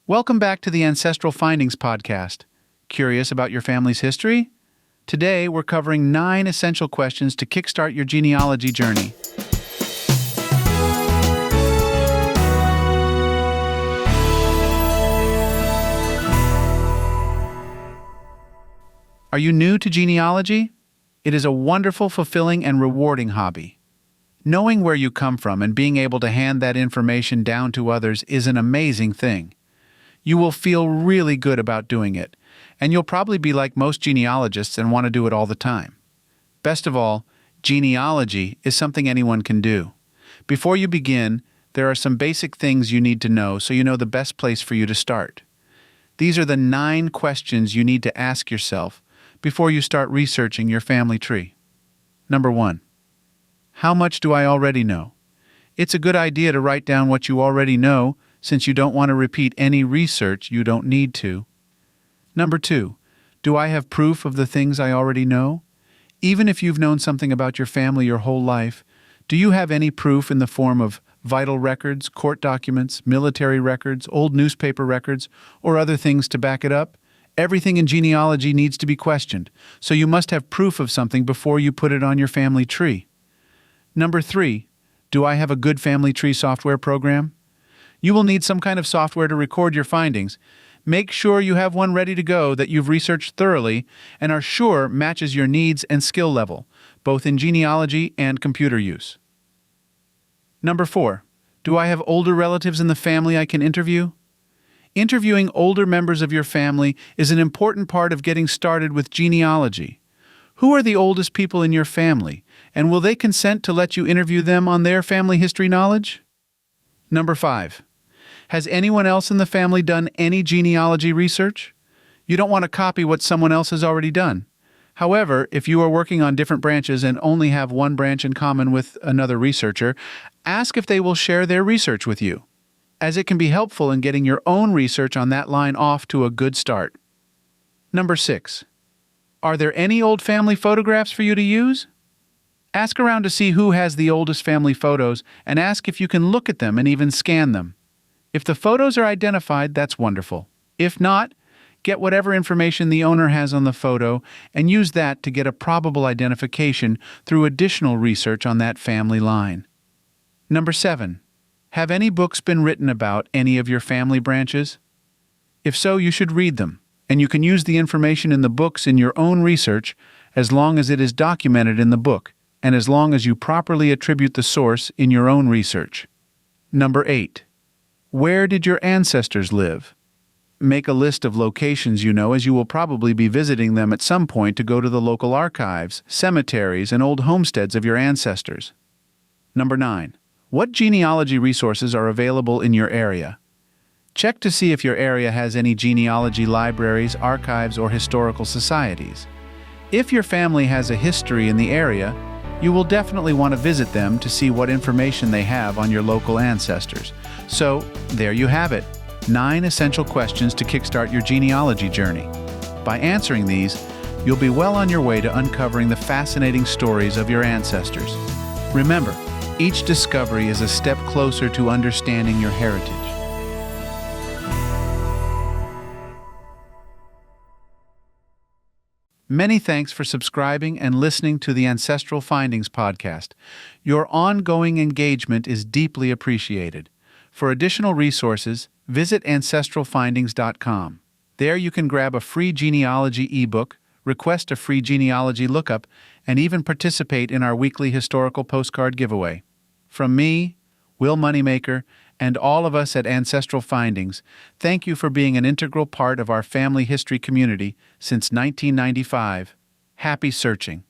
Welcome back to the Ancestral Findings podcast. Curious about your family's history? Today, we're covering 9 essential questions to kickstart your genealogy journey. Are you new to genealogy? It is a wonderful, fulfilling, and rewarding hobby. Knowing where you come from and being able to hand that information down to others is an amazing thing. You will feel really good about doing it, and you'll probably be like most genealogists and want to do it all the time. Best of all, genealogy is something anyone can do. Before you begin, there are some basic things you need to know so you know the best place for you to start. These are the 9 questions you need to ask yourself before you start researching your family tree. Number 1. How much do I already know? It's a good idea to write down what you already know, since you don't want to repeat any research you don't need to. Number 2, do I have proof of the things I already know? Even if you've known something about your family your whole life, do you have any proof in the form of vital records, court documents, military records, old newspaper records, or other things to back it up? Everything in genealogy needs to be questioned, so you must have proof of something before you put it on your family tree. Number 3, do I have a good family tree software program? You will need some kind of software to record your findings. Make sure you have one ready to go that you've researched thoroughly and are sure matches your needs and skill level, both in genealogy and computer use. Number 4, do I have older relatives in the family I can interview? Interviewing older members of your family is an important part of getting started with genealogy. Who are the oldest people in your family, and will they consent to let you interview them on their family history knowledge? Number 5. Has anyone else in the family done any genealogy research? You don't want to copy what someone else has already done. However, if you are working on different branches and only have one branch in common with another researcher, ask if they will share their research with you, as it can be helpful in getting your own research on that line off to a good start. Number 6. Are there any old family photographs for you to use? Ask around to see who has the oldest family photos and ask if you can look at them and even scan them. If the photos are identified, that's wonderful. If not, get whatever information the owner has on the photo and use that to get a probable identification through additional research on that family line. Number 7. Have any books been written about any of your family branches? If so, you should read them, and you can use the information in the books in your own research as long as it is documented in the book, and as long as you properly attribute the source in your own research. Number 8. Where did your ancestors live? Make a list of locations you know, as you will probably be visiting them at some point to go to the local archives, cemeteries, and old homesteads of your ancestors. Number 9. What genealogy resources are available in your area? Check to see if your area has any genealogy libraries, archives, or historical societies. If your family has a history in the area, you will definitely want to visit them to see what information they have on your local ancestors. So, there you have it, 9 essential questions to kickstart your genealogy journey. By answering these, you'll be well on your way to uncovering the fascinating stories of your ancestors. Remember, each discovery is a step closer to understanding your heritage. Many thanks for subscribing and listening to the Ancestral Findings podcast. Your ongoing engagement is deeply appreciated. For additional resources, visit ancestralfindings.com. There you can grab a free genealogy ebook, request a free genealogy lookup, and even participate in our weekly historical postcard giveaway. From me, Will Moneymaker, and all of us at Ancestral Findings, thank you for being an integral part of our family history community since 1995. Happy searching!